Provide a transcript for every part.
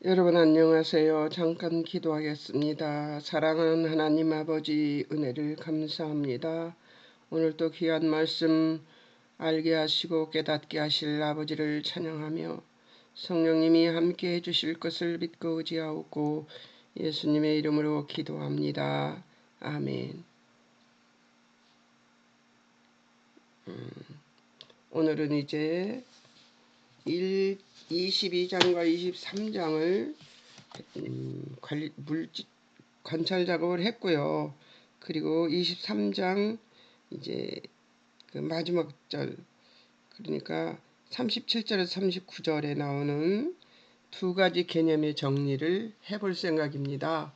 여러분 안녕하세요. 잠깐 기도하겠습니다. 사랑하는 하나님 아버지 은혜를 감사합니다. 오늘도 귀한 말씀 알게 하시고 깨닫게 하실 아버지를 찬양하며 성령님이 함께 해주실 것을 믿고 의지하고 예수님의 이름으로 기도합니다. 아멘. 오늘은 이제 22장과 23장을 관찰 작업을 했고요. 그리고 23장 이제 그 마지막 절, 그러니까 37절에서 39절에 나오는 두 가지 개념의 정리를 해볼 생각입니다.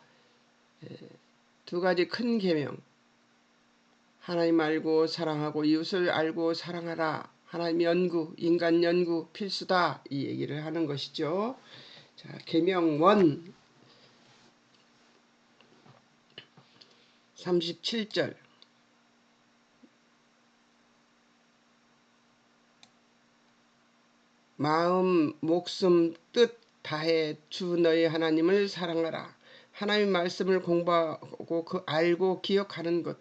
두 가지 큰 계명, 하나님 알고 사랑하고 이웃을 알고 사랑하라. 하나님 연구, 인간 연구 필수다. 이 얘기를 하는 것이죠. 자, 계명 1 37절. 마음, 목숨, 뜻 다해 주 너의 하나님을 사랑하라. 하나님 말씀을 공부하고 알고 기억하는 것,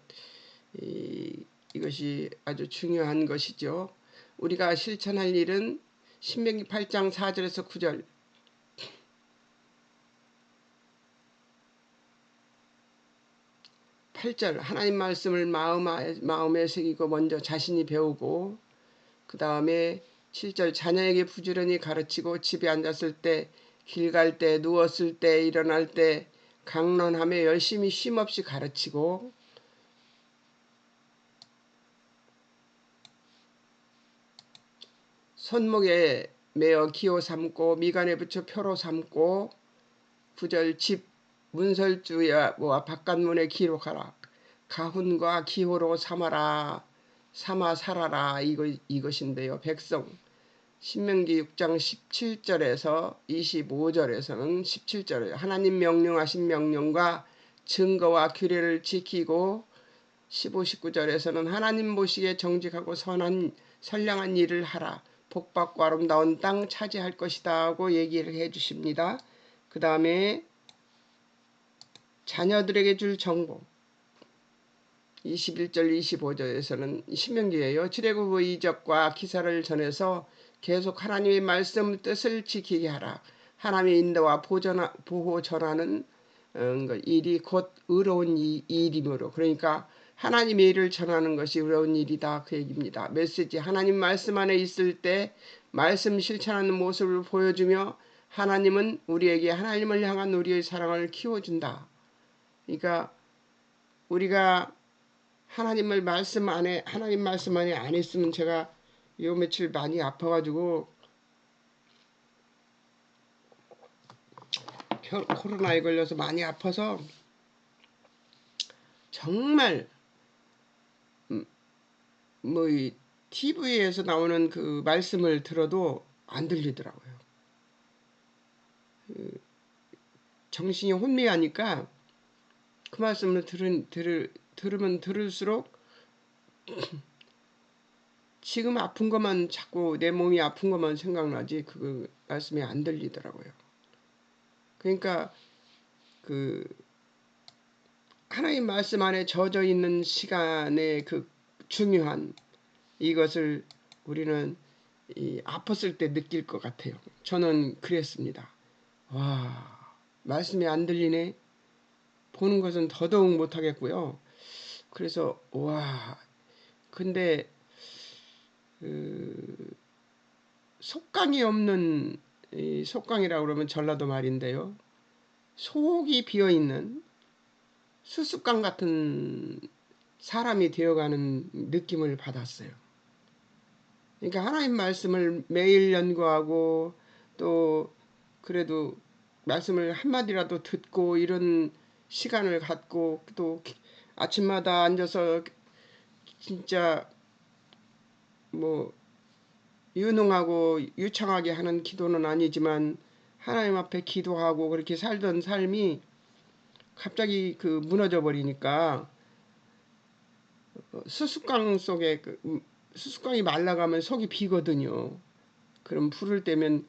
이것이 아주 중요한 것이죠. 우리가 실천할 일은 신명기 8장 4절에서 9절, 8절 하나님 말씀을 마음에 새기고 먼저 자신이 배우고, 그 다음에 7절 자녀에게 부지런히 가르치고 집에 앉았을 때, 길 갈 때, 누웠을 때, 일어날 때 강론하며 열심히 쉼없이 가르치고, 손목에 매어 기호 삼고 미간에 붙여 표로 삼고, 9절 집 문설주와 바깥문에 기록하라. 가훈과 기호로 삼아 살아라. 이것인데요. 백성 신명기 6장 17절에서 25절에서는 17절에 하나님 명령하신 명령과 증거와 규례를 지키고, 15, 19절에서는 하나님 보시기에 정직하고 선량한 일을 하라. 복받고 아름다운 땅 차지할 것이다 하고 얘기를 해주십니다. 그 다음에 자녀들에게 줄 정보 21절 25절에서는 신명기예요. 출애굽의 이적과 기사를 전해서 계속 하나님의 말씀 뜻을 지키게 하라. 하나님의 인도와 보호 전하는 일이 곧 의로운 일이므로, 그러니까 하나님의 일을 전하는 것이 의로운 일이다 그 얘기입니다. 메시지 하나님 말씀 안에 있을 때 말씀 실천하는 모습을 보여주며 하나님은 우리에게 하나님을 향한 우리의 사랑을 키워준다. 그러니까 우리가 하나님 말씀 안에 안 있으면, 제가 요 며칠 많이 아파가지고 코로나에 걸려서 많이 아파서 정말 이 TV에서 나오는 그 말씀을 들어도 안 들리더라고요. 정신이 혼미하니까 그 말씀을 들으면 들을수록 지금 아픈 것만, 자꾸 내 몸이 아픈 것만 생각나지 그 말씀이 안 들리더라고요. 그러니까 그 하나님 말씀 안에 젖어 있는 시간의 그 중요한 이것을 우리는 아팠을 때 느낄 것 같아요. 저는 그랬습니다. 와, 말씀이 안 들리네. 보는 것은 더더욱 못하겠고요. 그래서 와, 근데 속강이 없는, 속강이라고 그러면 전라도 말인데요. 속이 비어있는 수수깡 같은 사람이 되어가는 느낌을 받았어요. 그러니까 하나님 말씀을 매일 연구하고, 또 그래도 말씀을 한마디라도 듣고 이런 시간을 갖고, 또 아침마다 앉아서 진짜 유능하고 유창하게 하는 기도는 아니지만 하나님 앞에 기도하고 그렇게 살던 삶이 갑자기 무너져 버리니까, 수수깡 속에 수수깡이 말라가면 속이 비거든요. 그럼 불을 떼면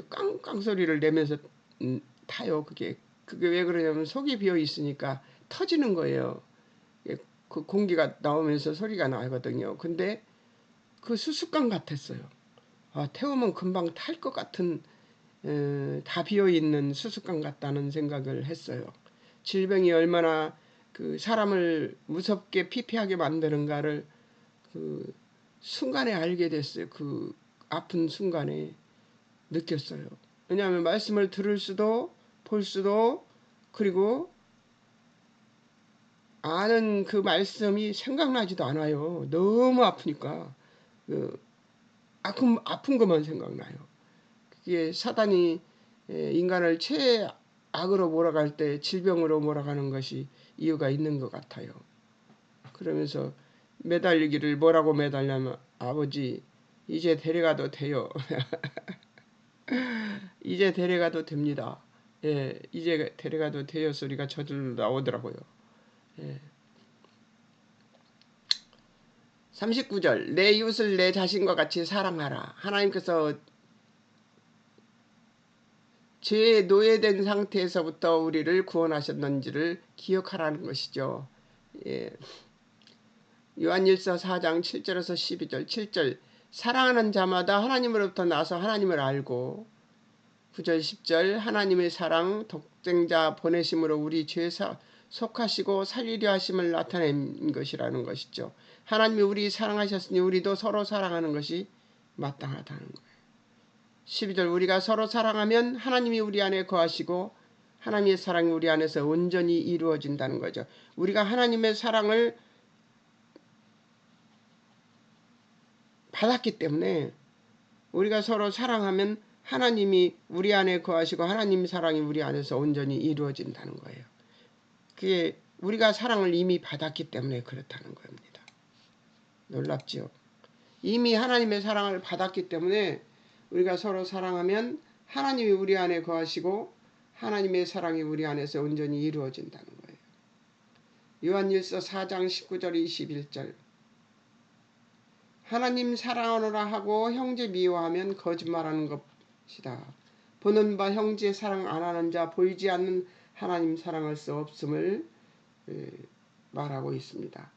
깡깡 소리를 내면서 타요. 그게 왜 그러냐면 속이 비어 있으니까 터지는 거예요. 그 공기가 나오면서 소리가 나거든요. 근데 그 수수깡 같았어요. 태우면 금방 탈 것 같은 다 비어 있는 수수깡 같다는 생각을 했어요. 질병이 얼마나 그 사람을 무섭게 피폐하게 만드는가를 그 순간에 알게 됐어요. 그 아픈 순간에 느꼈어요. 왜냐하면 말씀을 들을 수도 볼 수도 그리고 아는 그 말씀이 생각나지도 않아요. 너무 아프니까 그 아픈 것만 생각나요. 그게 사단이 인간을 최악으로 몰아갈 때 질병으로 몰아가는 것이 이유가 있는 것 같아요. 그러면서 매달리기를 뭐라고 매달냐면 아버지 이제 데려가도 돼요. 이제 데려가도 됩니다. 예, 이제 데려가도 돼요 소리가 저절로 나오더라고요. 예. 39절 내 이웃을 내 자신과 같이 사랑하라. 하나님께서 죄에 노예된 상태에서부터 우리를 구원하셨는지를 기억하라는 것이죠. 예. 요한일서 4장 7절에서 12절 7절 사랑하는 자마다 하나님으로부터 나서 하나님을 알고 9절 10절 하나님의 사랑 독생자 보내심으로 우리 죄 속하시고 살리려 하심을 나타낸 것이라는 것이죠. 하나님이 우리 사랑하셨으니 우리도 서로 사랑하는 것이 마땅하다는 거예요. 12절 우리가 서로 사랑하면 하나님이 우리 안에 거하시고 하나님의 사랑이 우리 안에서 온전히 이루어진다는 거죠. 우리가 하나님의 사랑을 받았기 때문에 우리가 서로 사랑하면 하나님이 우리 안에 거하시고 하나님 사랑이 우리 안에서 온전히 이루어진다는 거예요. 그게 우리가 사랑을 이미 받았기 때문에 그렇다는 겁니다. 놀랍죠? 이미 하나님의 사랑을 받았기 때문에 우리가 서로 사랑하면 하나님이 우리 안에 거하시고 하나님의 사랑이 우리 안에서 온전히 이루어진다는 거예요. 요한일서 4장 19절 21절 하나님 사랑하노라 하고 형제 미워하면 거짓말하는 것이다. 보는 바 형제 사랑 안 하는 자 보이지 않는 하나님 사랑할 수 없음을 말하고 있습니다.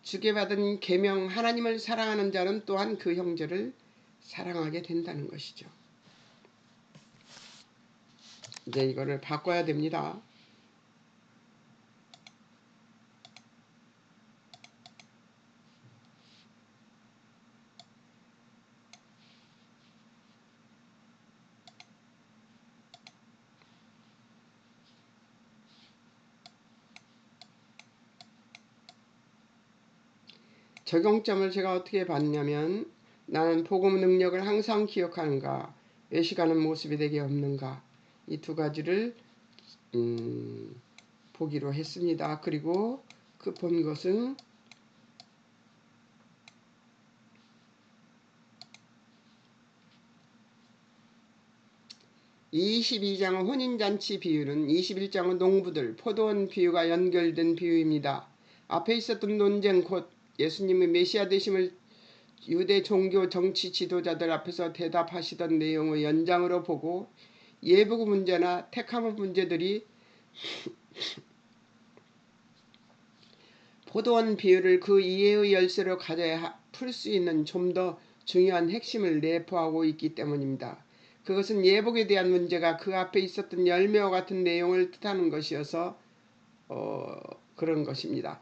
주께 받은 계명 하나님을 사랑하는 자는 또한 그 형제를 사랑하게 된다는 것이죠. 이제 이거를 바꿔야 됩니다. 적용점을 제가 어떻게 봤냐면 나는 복음 능력을 항상 기억하는가 외식하는 모습이 되게 없는가 이 두 가지를 보기로 했습니다. 그리고 그 본 것은 22장의 혼인잔치 비유는 21장의 농부들, 포도원 비유가 연결된 비유입니다. 앞에 있었던 논쟁 곧 예수님의 메시아 되심을 유대 종교 정치 지도자들 앞에서 대답하시던 내용의 연장으로 보고 예복 문제나 택함 문제들이 포도원 비유를 그 이해의 열쇠로 가져야 풀 수 있는 좀 더 중요한 핵심을 내포하고 있기 때문입니다. 그것은 예복에 대한 문제가 그 앞에 있었던 열매와 같은 내용을 뜻하는 것이어서 그런 것입니다.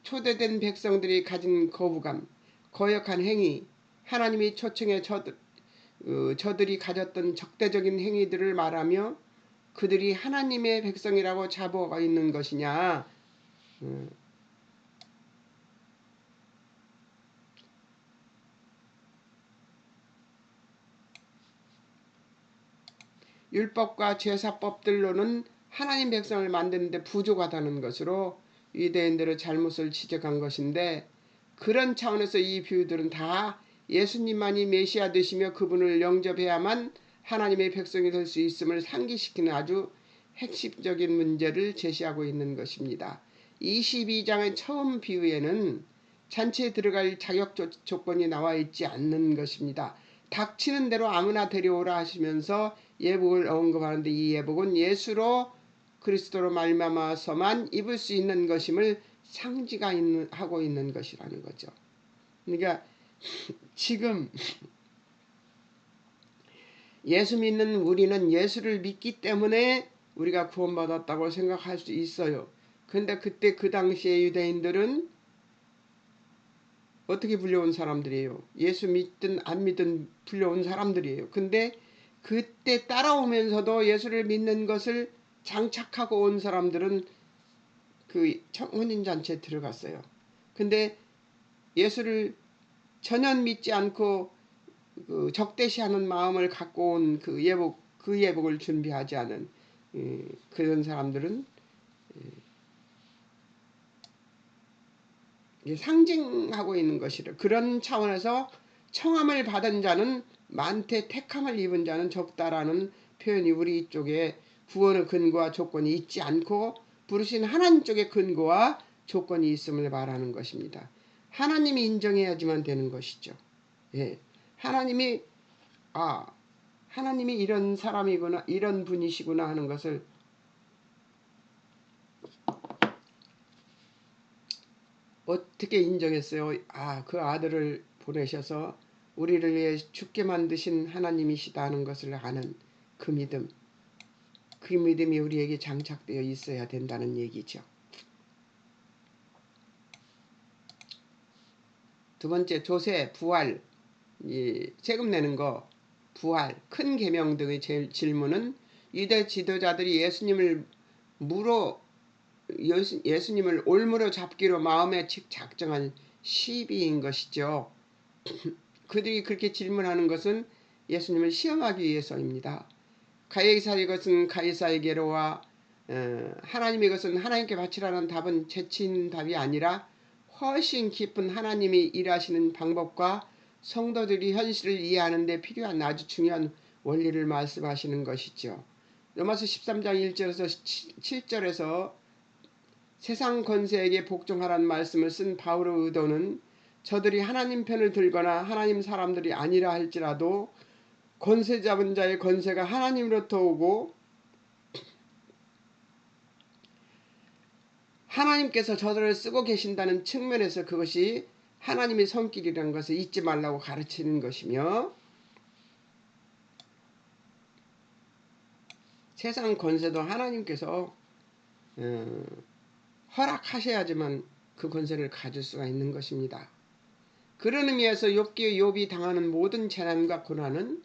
초대된 백성들이 가진 거부감, 거역한 행위, 하나님이 초청해 저들이 가졌던 적대적인 행위들을 말하며 그들이 하나님의 백성이라고 자부하고 있는 것이냐. 율법과 제사법들로는 하나님 백성을 만드는데 부족하다는 것으로 유대인들의 잘못을 지적한 것인데 그런 차원에서 이 비유들은 다 예수님만이 메시아 되시며 그분을 영접해야만 하나님의 백성이 될 수 있음을 상기시키는 아주 핵심적인 문제를 제시하고 있는 것입니다. 22장의 처음 비유에는 잔치에 들어갈 자격 조건이 나와 있지 않는 것입니다. 닥치는 대로 아무나 데려오라 하시면서 예복을 언급하는데 이 예복은 예수로 그리스도로 말미암아서만 입을 수 있는 것임을 하고 있는 것이라는 거죠. 그러니까 지금 예수 믿는 우리는 예수를 믿기 때문에 우리가 구원받았다고 생각할 수 있어요. 근데 그때 그 당시에 유대인들은 어떻게 불려온 사람들이에요? 예수 믿든 안 믿든 불려온 사람들이에요. 근데 그때 따라오면서도 예수를 믿는 것을 장착하고 온 사람들은 그 혼인잔치에 들어갔어요. 근데 예수를 전혀 믿지 않고 그 적대시하는 마음을 갖고 온 그 예복을 준비하지 않은 그런 사람들은 상징하고 있는 것이라. 그런 차원에서 청함을 받은 자는 많되 택함을 입은 자는 적다라는 표현이 우리 쪽에 구원의 근거와 조건이 있지 않고 부르신 하나님 쪽의 근거와 조건이 있음을 말하는 것입니다. 하나님이 인정해야지만 되는 것이죠. 예. 하나님이 하나님이 이런 사람이구나, 이런 분이시구나 하는 것을 어떻게 인정했어요? 그 아들을 보내셔서 우리를 위해 죽게 만드신 하나님이시다 하는 것을 아는 그 믿음. 그 믿음이 우리에게 장착되어 있어야 된다는 얘기죠. 두 번째, 조세, 부활, 세금 내는 거, 부활, 큰 계명 등의 질문은 유대 지도자들이 예수님을 올무로 잡기로 마음에 작정한 시비인 것이죠. 그들이 그렇게 질문하는 것은 예수님을 시험하기 위해서입니다. 가이사의 것은 가이사에게로와 하나님의 것은 하나님께 바치라는 답은 재치 있는 답이 아니라 훨씬 깊은 하나님이 일하시는 방법과 성도들이 현실을 이해하는 데 필요한 아주 중요한 원리를 말씀하시는 것이죠. 로마서 13장 1절에서 7절에서 세상 권세에게 복종하라는 말씀을 쓴 바울의 의도는 저들이 하나님 편을 들거나 하나님 사람들이 아니라 할지라도 권세 잡은 자의 권세가 하나님으로부터 오고 하나님께서 저들을 쓰고 계신다는 측면에서 그것이 하나님의 손길이라는 것을 잊지 말라고 가르치는 것이며, 세상 권세도 하나님께서 허락하셔야지만 그 권세를 가질 수가 있는 것입니다. 그런 의미에서 욥이 당하는 모든 재난과 고난은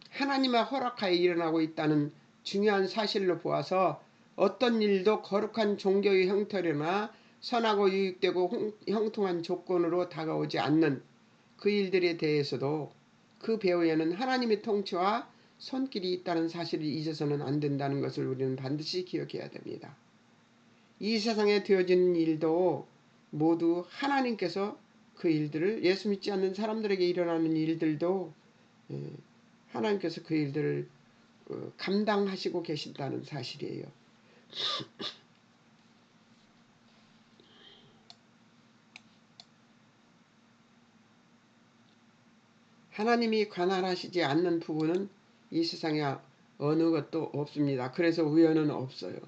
하나님의 허락하에 일어나고 있다는 중요한 사실로 보아서 어떤 일도 거룩한 종교의 형태로나 선하고 유익되고 형통한 조건으로 다가오지 않는 그 일들에 대해서도 그 배후에는 하나님의 통치와 손길이 있다는 사실을 잊어서는 안 된다는 것을 우리는 반드시 기억해야 됩니다. 이 세상에 되어지는 일도 모두 하나님께서 그 일들을, 예수 믿지 않는 사람들에게 일어나는 일들도 하나님께서 그 일들을 감당하시고 계신다는 사실이에요. 하나님이 관할하시지 않는 부분은 이 세상에 어느 것도 없습니다. 그래서 우연은 없어요.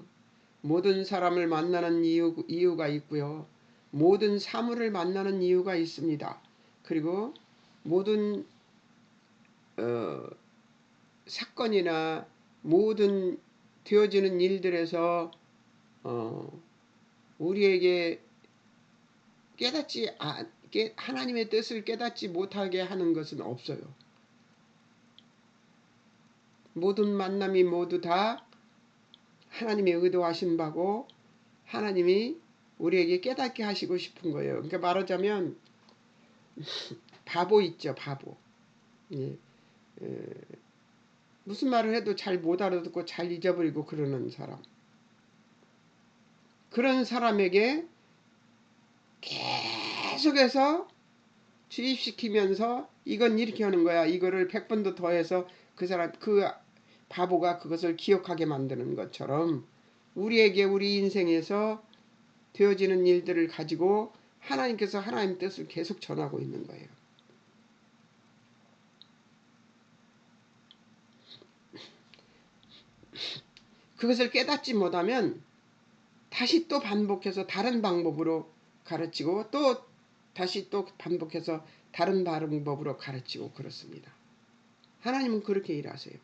모든 사람을 만나는 이유가 있고요. 모든 사물을 만나는 이유가 있습니다. 그리고 모든 사건이나 모든 되어지는 일들에서 우리에게 하나님의 뜻을 깨닫지 못하게 하는 것은 없어요. 모든 만남이 모두 다 하나님의 의도하신 바고 하나님이 우리에게 깨닫게 하시고 싶은 거예요. 그러니까 말하자면 바보 있죠, 바보. 무슨 말을 해도 잘 못 알아듣고 잘 잊어버리고 그러는 사람. 그런 사람에게 계속해서 주입시키면서 이건 이렇게 하는 거야. 이거를 100번도 더해서 그 바보가 그것을 기억하게 만드는 것처럼 우리에게 우리 인생에서 되어지는 일들을 가지고 하나님께서 하나님 뜻을 계속 전하고 있는 거예요. 그것을 깨닫지 못하면 다시 또 반복해서 다른 방법으로 가르치고 또 다시 또 반복해서 다른 방법으로 가르치고 그렇습니다. 하나님은 그렇게 일하세요.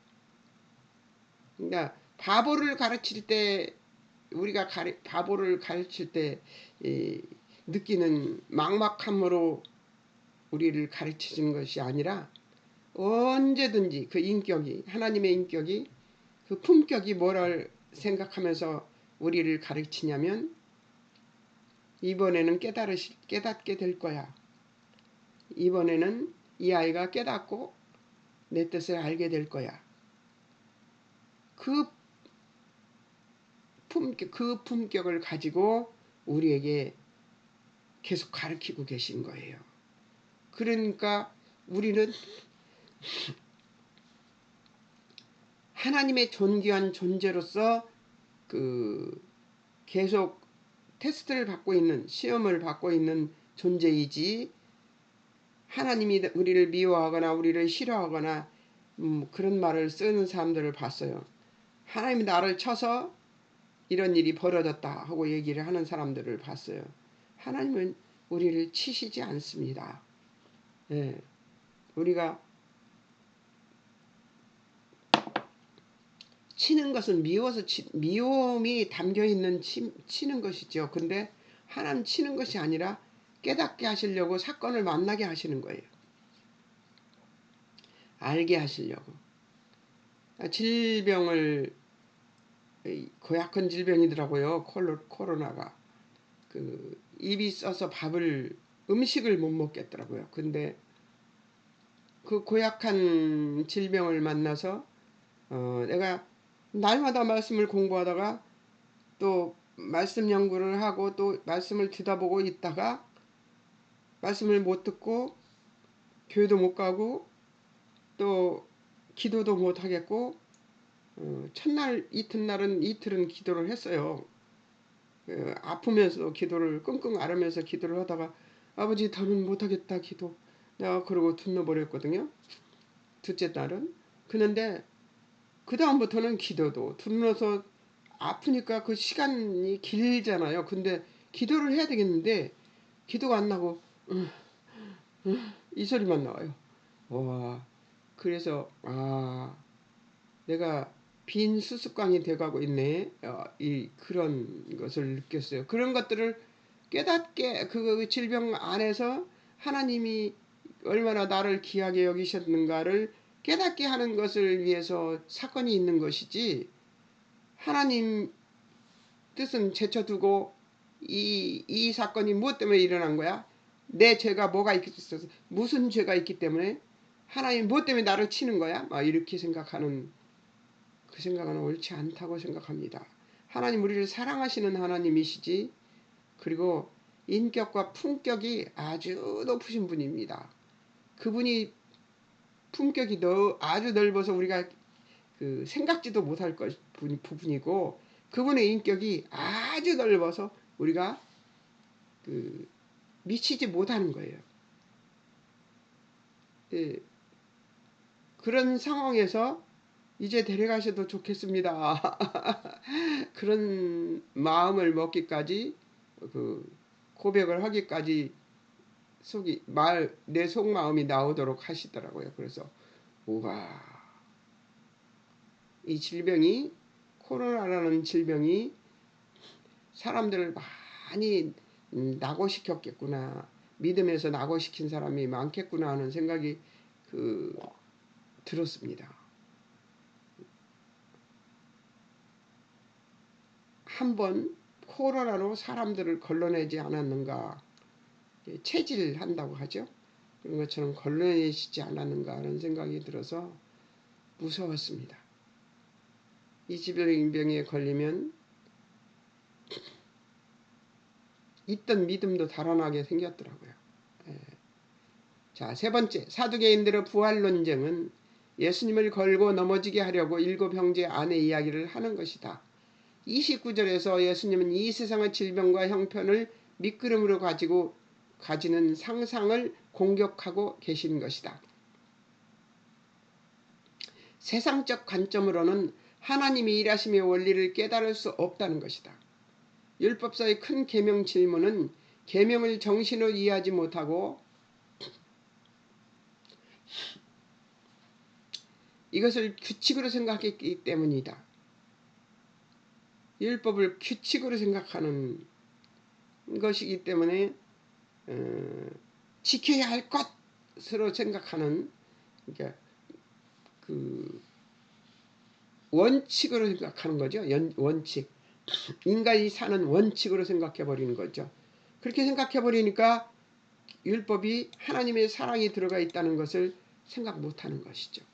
그러니까 바보를 가르칠 때 우리가 바보를 가르칠 때 느끼는 막막함으로 우리를 가르치는 것이 아니라 언제든지 그 인격이 하나님의 인격이 그 품격이 뭐를 생각하면서 우리를 가르치냐면 이번에는 깨닫게 될 거야. 이번에는 이 아이가 깨닫고 내 뜻을 알게 될 거야. 그 품격을 가지고 우리에게 계속 가르치고 계신 거예요. 그러니까 우리는 하나님의 존귀한 존재로서 계속 테스트를 받고 있는 시험을 받고 있는 존재이지 하나님이 우리를 미워하거나 우리를 싫어하거나 그런 말을 쓰는 사람들을 봤어요. 하나님이 나를 쳐서 이런 일이 벌어졌다 하고 얘기를 하는 사람들을 봤어요. 하나님은 우리를 치시지 않습니다. 예, 우리가 치는 것은 미움이 담겨있는 치는 것이죠. 근데 하나님 치는 것이 아니라 깨닫게 하시려고 사건을 만나게 하시는 거예요. 알게 하시려고. 질병을 고약한 질병이더라고요. 코로나가. 입이 써서 음식을 못 먹겠더라고요. 근데 그 고약한 질병을 만나서 내가 날마다 말씀을 공부하다가 또 말씀 연구를 하고 또 말씀을 듣다보고 있다가 말씀을 못 듣고 교회도 못 가고 또 기도도 못 하겠고 첫날 이틀은 기도를 했어요. 아프면서 기도를 끙끙 앓으면서 기도를 하다가 아버지 더는 못하겠다 기도 내가 그러고 둘러버렸거든요. 둘째 날은. 그런데 그 다음부터는 기도도 둘러서 아프니까 그 시간이 길잖아요. 근데 기도를 해야 되겠는데 기도가 안 나고 이 소리만 나와요. 와, 그래서 내가 빈 수수깡이 돼가고 있네. 그런 것을 느꼈어요. 그런 것들을 깨닫게 그 질병 안에서 하나님이 얼마나 나를 귀하게 여기셨는가를 깨닫게 하는 것을 위해서 사건이 있는 것이지 하나님 뜻은 제쳐두고 이 사건이 무엇 때문에 일어난 거야? 내 죄가 뭐가 있어서 무슨 죄가 있기 때문에 하나님 무엇 때문에 나를 치는 거야? 막 이렇게 생각하는 그 생각은 옳지 않다고 생각합니다. 하나님 우리를 사랑하시는 하나님이시지 그리고 인격과 품격이 아주 높으신 분입니다. 그분이 품격이 아주 넓어서 우리가 생각지도 못할 부분이고 그분의 인격이 아주 넓어서 우리가 미치지 못하는 거예요. 예, 그런 상황에서 이제 데려가셔도 좋겠습니다. 그런 마음을 먹기까지 고백을 하기까지 내 속마음이 나오도록 하시더라고요. 그래서 우와, 이 질병이 코로나라는 질병이 사람들을 많이 낙오시켰겠구나. 믿음에서 낙오시킨 사람이 많겠구나 하는 생각이 들었습니다. 한번 코로나로 사람들을 걸러내지 않았는가. 체질한다고 하죠. 그런 것처럼 걸러내시지 않았는가 하는 생각이 들어서 무서웠습니다. 이 질병에 걸리면 있던 믿음도 달아나게 생겼더라고요. 자, 세 번째, 사두개인들의 부활 논쟁은 예수님을 걸고 넘어지게 하려고 7 형제 아내 이야기를 하는 것이다. 29절에서 예수님은 이 세상의 질병과 형편을 미끄럼으로 가지고 가지는 상상을 공격하고 계신 것이다. 세상적 관점으로는 하나님이 일하심의 원리를 깨달을 수 없다는 것이다. 율법서의 큰 계명 질문은 계명을 정신으로 이해하지 못하고 이것을 규칙으로 생각했기 때문이다. 율법을 규칙으로 생각하는 것이기 때문에 지켜야 할 것으로 생각하는, 그러니까 그 원칙으로 생각하는 거죠. 원칙. 인간이 사는 원칙으로 생각해 버리는 거죠. 그렇게 생각해 버리니까 율법이 하나님의 사랑이 들어가 있다는 것을 생각 못하는 것이죠.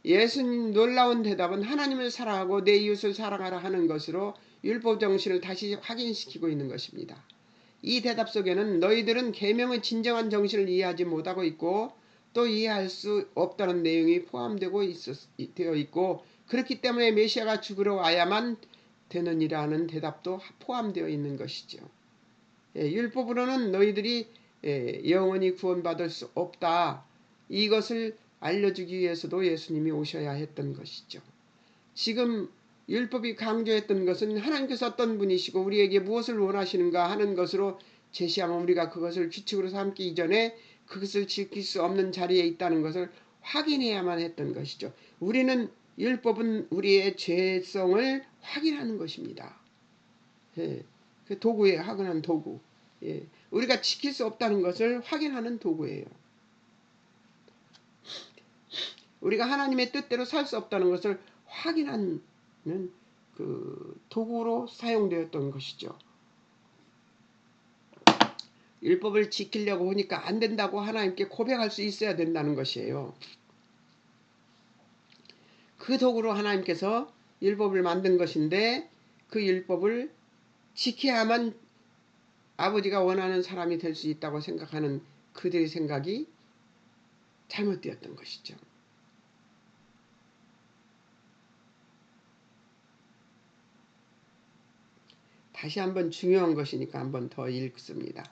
예수님 놀라운 대답은 하나님을 사랑하고 내 이웃을 사랑하라 하는 것으로 율법 정신을 다시 확인시키고 있는 것입니다. 이 대답 속에는 너희들은 계명의 진정한 정신을 이해하지 못하고 있고 또 이해할 수 없다는 내용이 되어 있고 그렇기 때문에 메시아가 죽으러 와야만 되느니라는 대답도 포함되어 있는 것이죠. 율법으로는 너희들이 영원히 구원받을 수 없다. 이것을 알려주기 위해서도 예수님이 오셔야 했던 것이죠. 지금 율법이 강조했던 것은 하나님께서 어떤 분이시고 우리에게 무엇을 원하시는가 하는 것으로 제시하면 우리가 그것을 규칙으로 삼기 이전에 그것을 지킬 수 없는 자리에 있다는 것을 확인해야만 했던 것이죠. 우리는 율법은 우리의 죄성을 확인하는 것입니다. 그 도구에 확인하는 도구. 우리가 지킬 수 없다는 것을 확인하는 도구예요. 우리가 하나님의 뜻대로 살 수 없다는 것을 확인하는 그 도구로 사용되었던 것이죠. 율법을 지키려고 하니까 안 된다고 하나님께 고백할 수 있어야 된다는 것이에요. 그 도구로 하나님께서 율법을 만든 것인데 그 율법을 지켜야만 아버지가 원하는 사람이 될 수 있다고 생각하는 그들의 생각이 잘못되었던 것이죠. 다시 한번 중요한 것이니까 한번 더 읽습니다.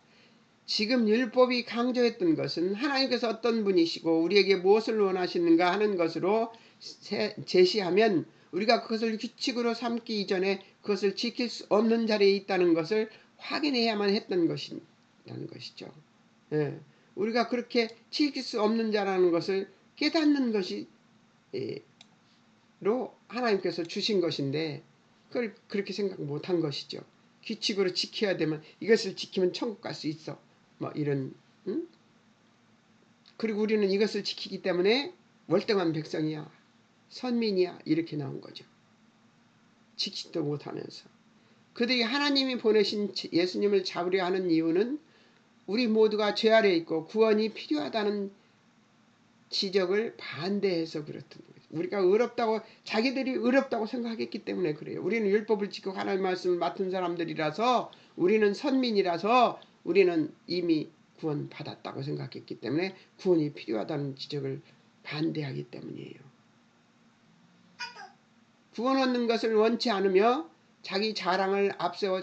지금 율법이 강조했던 것은 하나님께서 어떤 분이시고 우리에게 무엇을 원하시는가 하는 것으로 제시하면 우리가 그것을 규칙으로 삼기 이전에 그것을 지킬 수 없는 자리에 있다는 것을 확인해야만 했던 것이라는 것이죠. 우리가 그렇게 지킬 수 없는 자라는 것을 깨닫는 것이 로 하나님께서 주신 것인데 그걸 그렇게 생각 못한 것이죠. 규칙으로 지켜야 되면 이것을 지키면 천국 갈 수 있어. 뭐 이런. 그리고 우리는 이것을 지키기 때문에 월등한 백성이야. 선민이야. 이렇게 나온 거죠. 지키지도 못하면서. 그들이 하나님이 보내신 예수님을 잡으려 하는 이유는 우리 모두가 죄 아래 있고 구원이 필요하다는 지적을 반대해서 그렇던 거예요. 우리가 의롭다고 자기들이 의롭다고 생각했기 때문에 그래요. 우리는 율법을 지키고 하나님의 말씀을 맡은 사람들이라서 우리는 선민이라서 우리는 이미 구원 받았다고 생각했기 때문에 구원이 필요하다는 지적을 반대하기 때문이에요. 구원 얻는 것을 원치 않으며 자기 자랑을 앞세워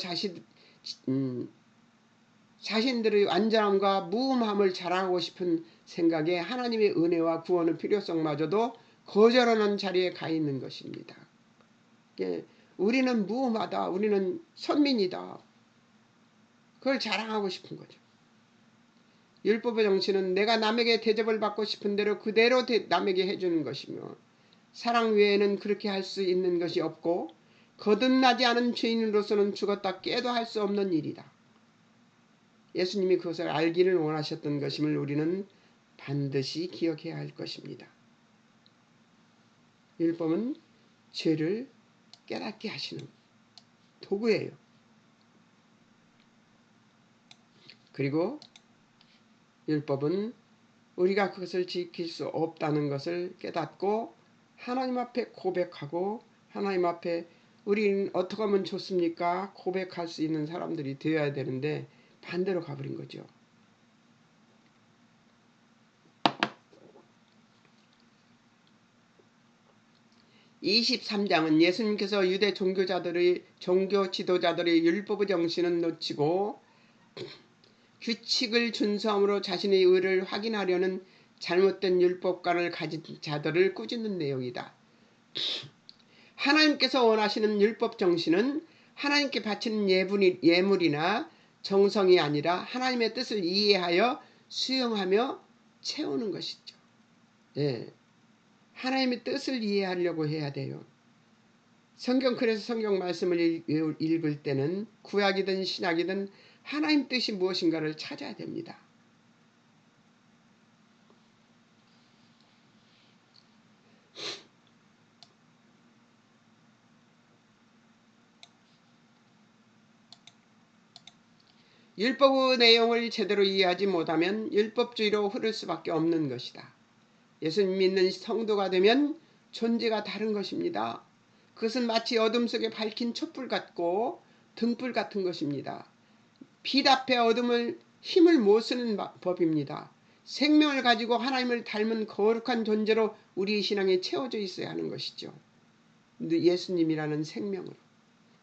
자신들의 완전함과 무음함을 자랑하고 싶은 생각에 하나님의 은혜와 구원의 필요성마저도 거절하는 자리에 가 있는 것입니다. 우리는 무음하다. 우리는 선민이다. 그걸 자랑하고 싶은 거죠. 율법의 정신은 내가 남에게 대접을 받고 싶은 대로 그대로 남에게 해주는 것이며 사랑 외에는 그렇게 할 수 있는 것이 없고 거듭나지 않은 죄인으로서는 죽었다 깨도 할 수 없는 일이다. 예수님이 그것을 알기를 원하셨던 것임을 우리는 반드시 기억해야 할 것입니다. 율법은 죄를 깨닫게 하시는 도구예요. 그리고 율법은 우리가 그것을 지킬 수 없다는 것을 깨닫고 하나님 앞에 고백하고 하나님 앞에 우리는 어떻게 하면 좋습니까? 고백할 수 있는 사람들이 되어야 되는데 반대로 가버린 거죠. (23장은) 예수님께서 유대 종교 지도자들의 율법의 정신은 놓치고 규칙을 준수함으로 자신의 의를 확인하려는 잘못된 율법관을 가진 자들을 꾸짖는 내용이다. 하나님께서 원하시는 율법 정신은 하나님께 바치는 예물이나 정성이 아니라 하나님의 뜻을 이해하여 수용하며 채우는 것이죠. 예, 하나님의 뜻을 이해하려고 해야 돼요. 그래서 성경 말씀을 읽을 때는 구약이든 신약이든 하나님 뜻이 무엇인가를 찾아야 됩니다. 율법의 내용을 제대로 이해하지 못하면 율법주의로 흐를 수밖에 없는 것이다. 예수님 믿는 성도가 되면 존재가 다른 것입니다. 그것은 마치 어둠 속에 밝힌 촛불 같고 등불 같은 것입니다. 빛 앞에 어둠을 힘을 못 쓰는 법입니다. 생명을 가지고 하나님을 닮은 거룩한 존재로 우리 신앙에 채워져 있어야 하는 것이죠. 예수님이라는 생명으로.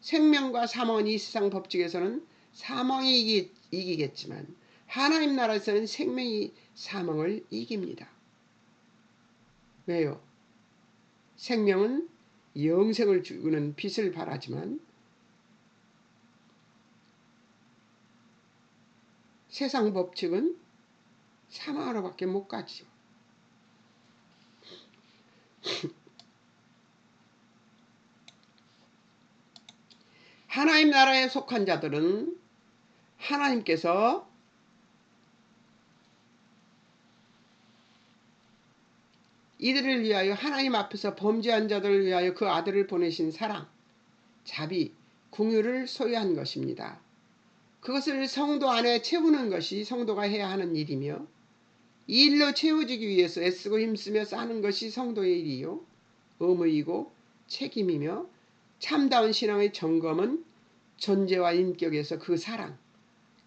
생명과 사망은 이 세상 법칙에서는 사망이 이기겠지만 하나님 나라에서는 생명이 사망을 이깁니다. 왜요? 생명은 영생을 주는 빛을 바라지만 세상 법칙은 사망하러밖에 못 가죠. 하나님 나라에 속한 자들은 하나님께서 이들을 위하여 하나님 앞에서 범죄한 자들을 위하여 그 아들을 보내신 사랑, 자비, 긍휼을 소유한 것입니다. 그것을 성도 안에 채우는 것이 성도가 해야 하는 일이며 이 일로 채워지기 위해서 애쓰고 힘쓰며 사는 것이 성도의 일이요 의무이고 책임이며 참다운 신앙의 점검은 존재와 인격에서 그 사랑,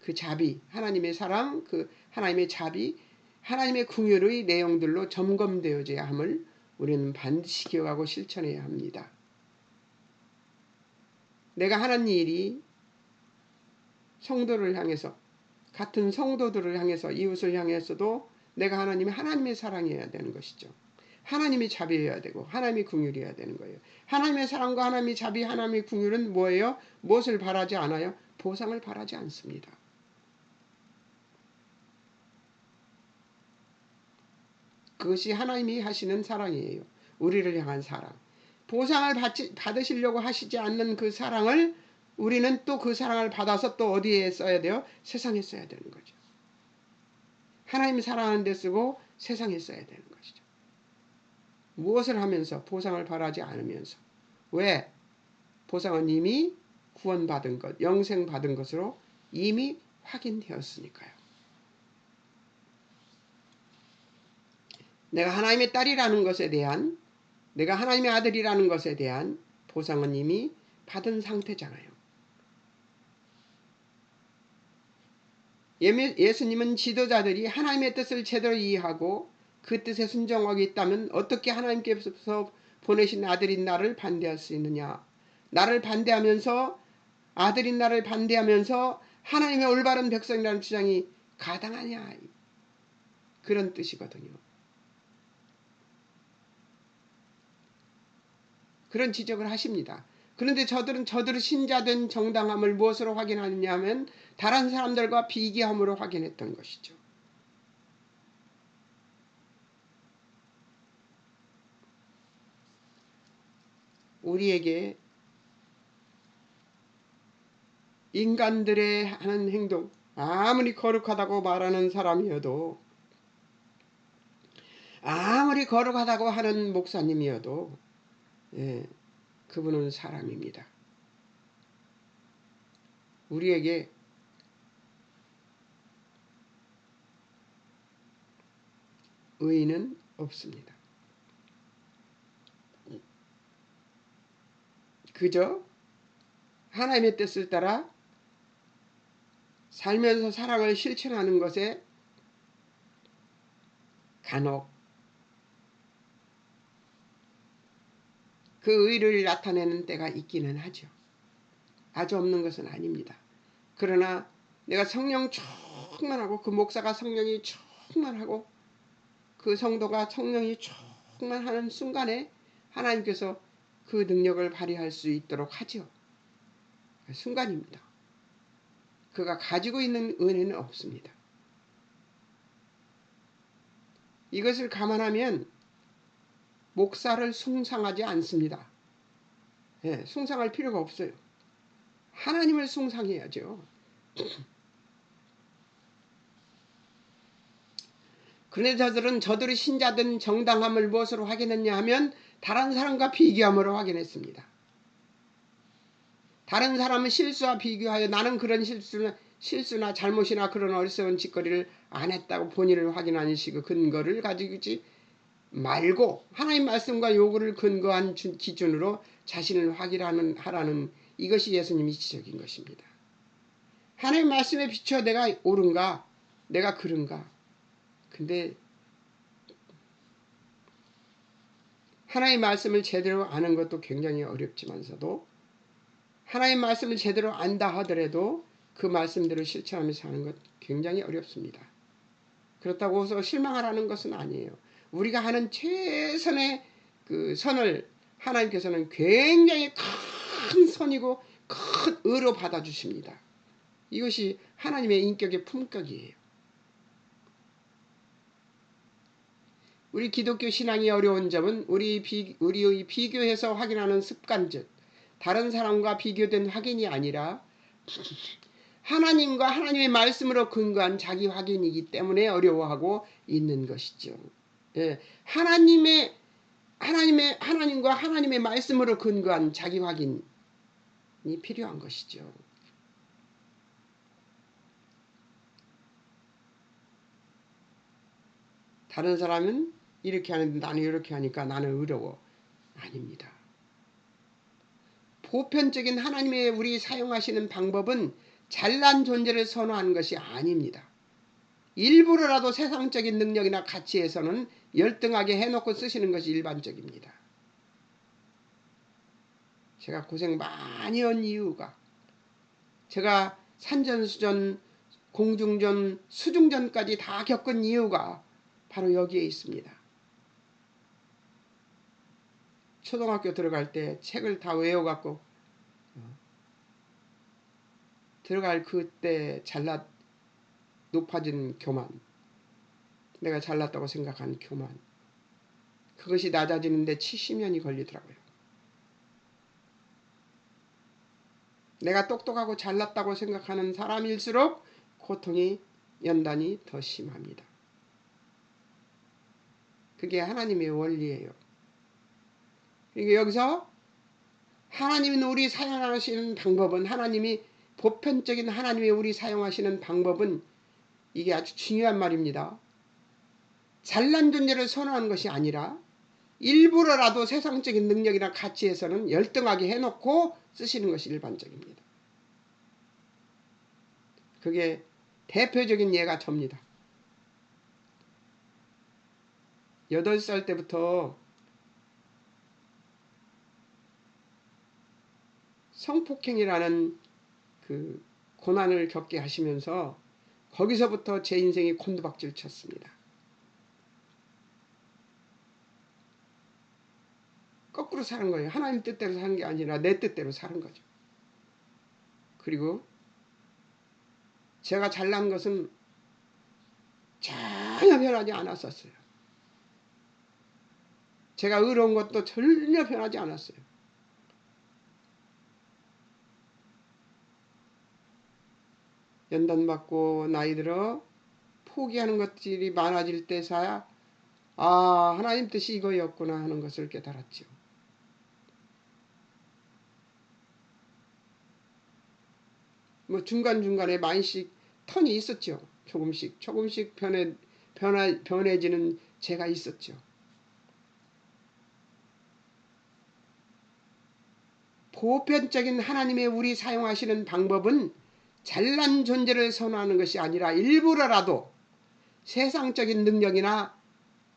그 자비, 하나님의 사랑, 그 하나님의 자비, 하나님의 긍휼의 내용들로 점검되어져야 함을 우리는 반드시 기억하고 실천해야 합니다. 내가 하는 일이 성도를 향해서, 같은 성도들을 향해서, 이웃을 향해서도 내가 하나님의 사랑이어야 되는 것이죠. 하나님이 자비해야 되고 하나님이 긍휼이어야 되는 거예요. 하나님의 사랑과 하나님의 자비, 하나님의 긍휼은 뭐예요? 무엇을 바라지 않아요? 보상을 바라지 않습니다. 그것이 하나님이 하시는 사랑이에요. 우리를 향한 사랑. 보상을 받으시려고 하시지 않는 그 사랑을 우리는 또 그 사랑을 받아서 또 어디에 써야 돼요? 세상에 써야 되는 거죠. 하나님 사랑하는 데 쓰고 세상에 써야 되는 것이죠. 무엇을 하면서? 보상을 바라지 않으면서. 왜? 보상은 이미 구원받은 것, 영생받은 것으로 이미 확인되었으니까요. 내가 하나님의 딸이라는 것에 대한, 내가 하나님의 아들이라는 것에 대한 보상은 이미 받은 상태잖아요. 예수님은 지도자들이 하나님의 뜻을 제대로 이해하고 그 뜻에 순종하고 있다면 어떻게 하나님께서 보내신 아들인 나를 반대할 수 있느냐. 나를 반대하면서, 아들인 나를 반대하면서 하나님의 올바른 백성이라는 주장이 가당하냐. 그런 뜻이거든요. 그런 지적을 하십니다. 그런데 저들은 신자된 정당함을 무엇으로 확인하느냐 하면 다른 사람들과 비교함으로 확인했던 것이죠. 우리에게 인간들의 하는 행동, 아무리 거룩하다고 말하는 사람이어도, 아무리 거룩하다고 하는 목사님이어도 그분은 사람입니다. 우리에게 의의는 없습니다. 그저 하나님의 뜻을 따라 살면서 사랑을 실천하는 것에 간혹 그 의를 나타내는 때가 있기는 하죠. 아주 없는 것은 아닙니다. 그러나 내가 성령 충만하고 그 목사가 성령이 충만하고 그 성도가 성령이 충만하는 순간에 하나님께서 그 능력을 발휘할 수 있도록 하죠. 그 순간입니다. 그가 가지고 있는 은혜는 없습니다. 이것을 감안하면 목사를 숭상하지 않습니다. 예, 숭상할 필요가 없어요. 하나님을 숭상해야죠. 그런데 저들은 신자된 정당함을 무엇으로 확인했냐 하면 다른 사람과 비교함으로 확인했습니다. 다른 사람은 실수와 비교하여 나는 그런 실수나 잘못이나 그런 어리석은 짓거리를 안 했다고 본인을 확인하는 식의 근거를 가지지 말고 하나님 말씀과 요구를 근거한 기준으로 자신을 하라는 이것이 예수님이 지적인 것입니다. 하나님 말씀에 비춰 내가 옳은가? 내가 그른가? 근데 하나님 말씀을 제대로 아는 것도 굉장히 어렵지만서도 하나님 말씀을 제대로 안다 하더라도 그 말씀대로 실천하면서 사는 것 굉장히 어렵습니다. 그렇다고 해서 실망하라는 것은 아니에요. 우리가 하는 최선의 그 선을 하나님께서는 굉장히 큰 선이고 큰 의로 받아주십니다. 이것이 하나님의 인격의 품격이에요. 우리 기독교 신앙이 어려운 점은 우리의 비교해서 확인하는 습관즉 다른 사람과 비교된 확인이 아니라 하나님과 하나님의 말씀으로 근거한 자기 확인이기 때문에 어려워하고 있는 것이죠. 예, 하나님과 하나님의 말씀으로 근거한 자기 확인이 필요한 것이죠. 다른 사람은 이렇게 하는데 나는 이렇게 하니까 나는 어려워. 아닙니다. 보편적인 하나님의 우리 사용하시는 방법은 잘난 존재를 선호하는 것이 아닙니다. 일부러라도 세상적인 능력이나 가치에서는 열등하게 해놓고 쓰시는 것이 일반적입니다. 제가 고생 많이 한 이유가 제가 산전수전, 공중전, 수중전까지 다 겪은 이유가 바로 여기에 있습니다. 초등학교 들어갈 때 책을 다 외워갖고 들어갈 그때 높아진 교만, 내가 잘났다고 생각한 교만, 그것이 낮아지는데 70년이 걸리더라고요. 내가 똑똑하고 잘났다고 생각하는 사람일수록 고통이 연단이 더 심합니다. 그게 하나님의 원리예요. 그러니까 여기서 하나님이 우리 사용하시는 방법은 하나님이 보편적인 하나님이 우리 사용하시는 방법은 이게 아주 중요한 말입니다. 잘난 존재를 선호하는 것이 아니라 일부러라도 세상적인 능력이나 가치에서는 열등하게 해놓고 쓰시는 것이 일반적입니다. 그게 대표적인 예가 접니다. 8살 때부터 성폭행이라는 그 고난을 겪게 하시면서 거기서부터 제 인생이 곤두박질 쳤습니다. 거꾸로 사는 거예요. 하나님 뜻대로 사는 게 아니라 내 뜻대로 사는 거죠. 그리고 제가 잘난 것은 전혀 변하지 않았었어요. 제가 의로운 것도 전혀 변하지 않았어요. 연단받고 나이 들어 포기하는 것들이 많아질 때서야 하나님 뜻이 이거였구나 하는 것을 깨달았죠. 뭐 중간중간에 많이씩 턴이 있었죠. 조금씩 변해지는 제가 있었죠. 보편적인 하나님의 우리 사용하시는 방법은 잘난 존재를 선호하는 것이 아니라 일부러라도 세상적인 능력이나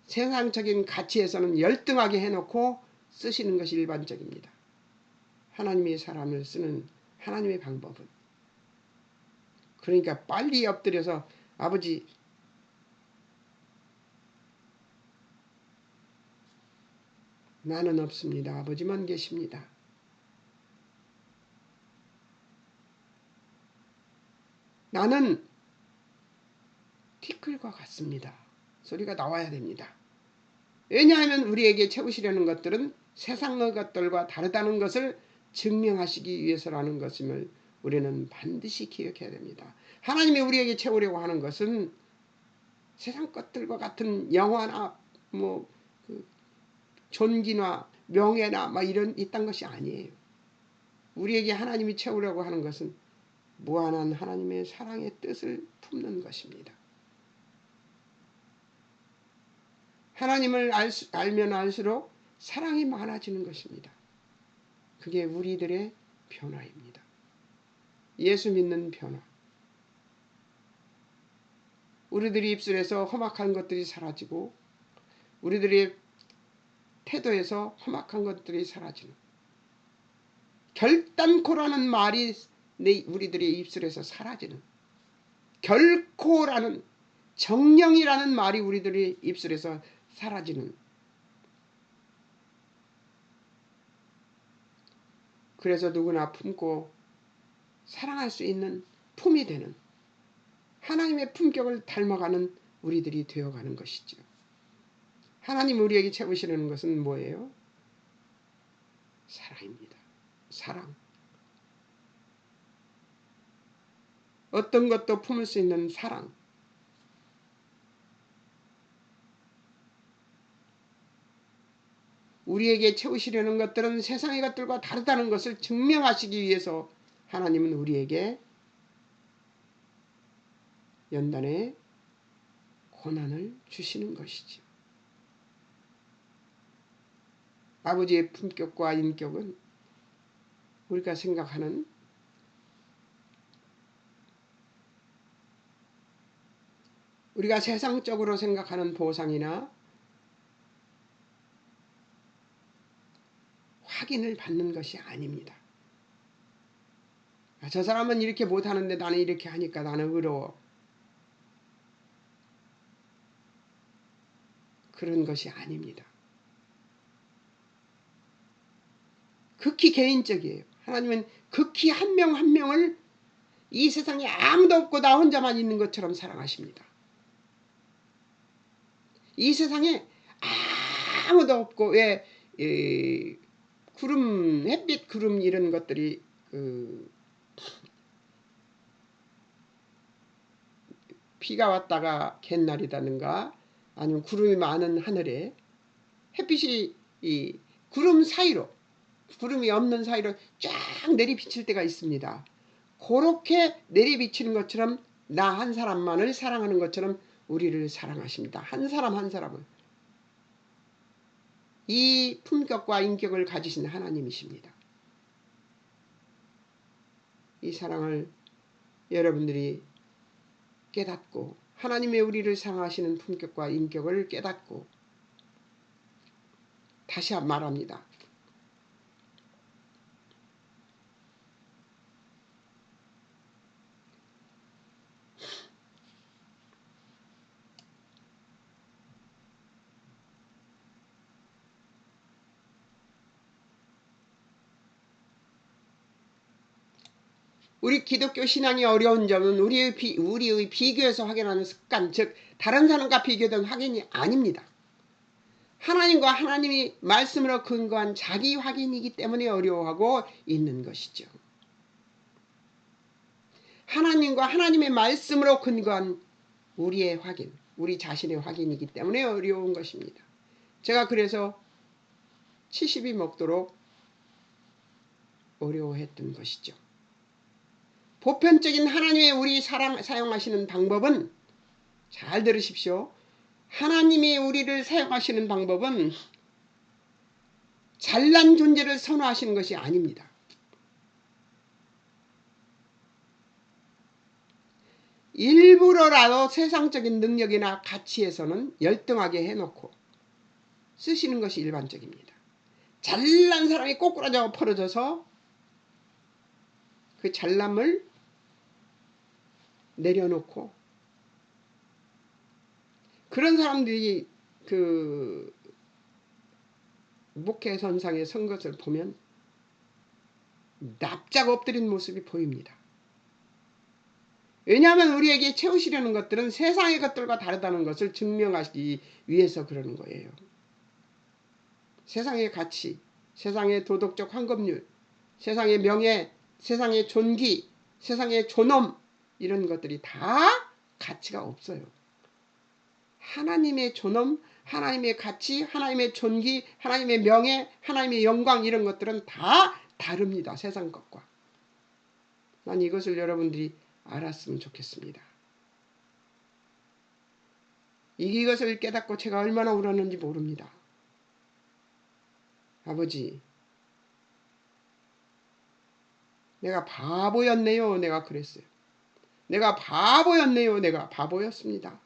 세상적인 가치에서는 열등하게 해놓고 쓰시는 것이 일반적입니다. 하나님의 사람을 쓰는 하나님의 방법은. 그러니까 빨리 엎드려서 아버지, 나는 없습니다. 아버지만 계십니다. 나는 티끌과 같습니다. 소리가 나와야 됩니다. 왜냐하면 우리에게 채우시려는 것들은 세상의 것들과 다르다는 것을 증명하시기 위해서라는 것임을 우리는 반드시 기억해야 됩니다. 하나님이 우리에게 채우려고 하는 것은 세상 것들과 같은 영화나 그 존귀나 명예나 이딴 것이 아니에요. 우리에게 하나님이 채우려고 하는 것은 무한한 하나님의 사랑의 뜻을 품는 것입니다. 하나님을 알면 알수록 사랑이 많아지는 것입니다. 그게 우리들의 변화입니다. 예수 믿는 변화. 우리들의 입술에서 험악한 것들이 사라지고 우리들의 태도에서 험악한 것들이 사라지는, 결단코라는 말이 우리들의 입술에서 사라지는, 결코라는, 정령이라는 말이 우리들의 입술에서 사라지는, 그래서 누구나 품고 사랑할 수 있는 품이 되는 하나님의 품격을 닮아가는 우리들이 되어가는 것이죠. 하나님 우리에게 채우시려는 것은 뭐예요? 사랑입니다. 사랑. 어떤 것도 품을 수 있는 사랑. 우리에게 채우시려는 것들은 세상의 것들과 다르다는 것을 증명하시기 위해서 하나님은 우리에게 연단의 고난을 주시는 것이죠. 아버지의 품격과 인격은 우리가 생각하는 우리가 세상적으로 생각하는 보상이나 확인을 받는 것이 아닙니다. 저 사람은 이렇게 못하는데 나는 이렇게 하니까 나는 의로워. 그런 것이 아닙니다. 극히 개인적이에요. 하나님은 극히 한 명 한 명을 이 세상에 아무도 없고 나 혼자만 있는 것처럼 사랑하십니다. 이 세상에 아무도 없고 왜 구름, 햇빛, 구름 이런 것들이 비가 왔다가 갯날이라든가 아니면 구름이 많은 하늘에 햇빛이 이 구름 사이로, 구름이 없는 사이로 쫙 내리비칠 때가 있습니다. 그렇게 내리비치는 것처럼 나 한 사람만을 사랑하는 것처럼 우리를 사랑하십니다. 한 사람 한 사람을. 이 품격과 인격을 가지신 하나님이십니다. 이 사랑을 여러분들이 깨닫고 하나님의 우리를 사랑하시는 품격과 인격을 깨닫고 다시 말합니다. 우리 기독교 신앙이 어려운 점은 우리의 비교해서 확인하는 습관, 즉 다른 사람과 비교된 확인이 아닙니다. 하나님과 하나님이 말씀으로 근거한 자기 확인이기 때문에 어려워하고 있는 것이죠. 하나님과 하나님의 말씀으로 근거한 우리의 확인, 우리 자신의 확인이기 때문에 어려운 것입니다. 제가 그래서 70이 먹도록 어려워했던 것이죠. 보편적인 하나님의 우리 사용하시는 방법은, 잘 들으십시오. 하나님이 우리를 사용하시는 방법은 잘난 존재를 선호하시는 것이 아닙니다. 일부러라도 세상적인 능력이나 가치에서는 열등하게 해놓고 쓰시는 것이 일반적입니다. 잘난 사람이 꼬꾸라져 벌어져서 그 잘남을 내려놓고 그런 사람들이 그 목회선상에 선 것을 보면 납작 엎드린 모습이 보입니다. 왜냐하면 우리에게 채우시려는 것들은 세상의 것들과 다르다는 것을 증명하시기 위해서 그러는 거예요. 세상의 가치, 세상의 도덕적 환급률, 세상의 명예, 세상의 존귀, 세상의 존엄 이런 것들이 다 가치가 없어요. 하나님의 존엄, 하나님의 가치, 하나님의 존귀, 하나님의 명예, 하나님의 영광 이런 것들은 다 다릅니다. 세상 것과. 난 이것을 여러분들이 알았으면 좋겠습니다. 이것을 깨닫고 제가 얼마나 울었는지 모릅니다. 아버지, 내가 바보였네요. 내가 그랬어요. 내가 바보였네요. 내가 바보였습니다.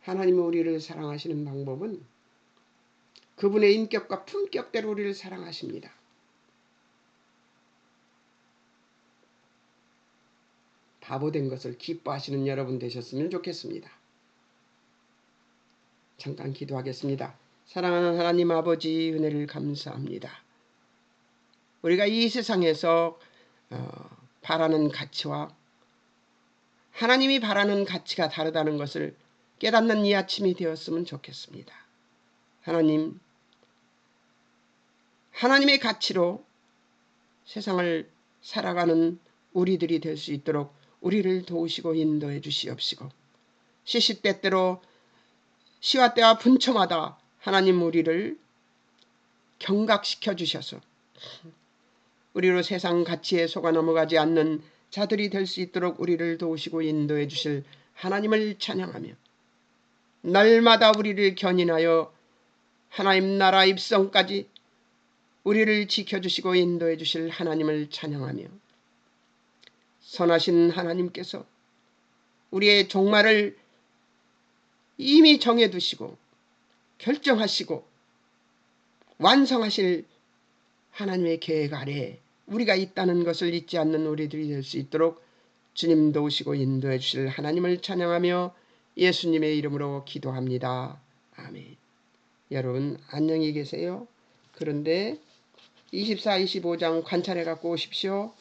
하나님은 우리를 사랑하시는 방법은 그분의 인격과 품격대로 우리를 사랑하십니다. 바보된 것을 기뻐하시는 여러분 되셨으면 좋겠습니다. 잠깐 기도하겠습니다. 사랑하는 하나님 아버지 은혜를 감사합니다. 우리가 이 세상에서 바라는 가치와 하나님이 바라는 가치가 다르다는 것을 깨닫는 이 아침이 되었으면 좋겠습니다. 하나님, 하나님의 가치로 세상을 살아가는 우리들이 될 수 있도록 우리를 도우시고 인도해 주시옵시고 시시때때로 시와 때와 분청하다 하나님 우리를 경각시켜 주셔서 우리로 세상 가치에 속아 넘어가지 않는 자들이 될 수 있도록 우리를 도우시고 인도해 주실 하나님을 찬양하며 날마다 우리를 견인하여 하나님 나라 입성까지 우리를 지켜주시고 인도해 주실 하나님을 찬양하며 선하신 하나님께서 우리의 종말을 이미 정해두시고 결정하시고 완성하실 하나님의 계획 아래 우리가 있다는 것을 잊지 않는 우리들이 될 수 있도록 주님 도우시고 인도해 주실 하나님을 찬양하며 예수님의 이름으로 기도합니다. 아멘. 여러분 안녕히 계세요. 그런데 24, 25장 관찰해 갖고 오십시오.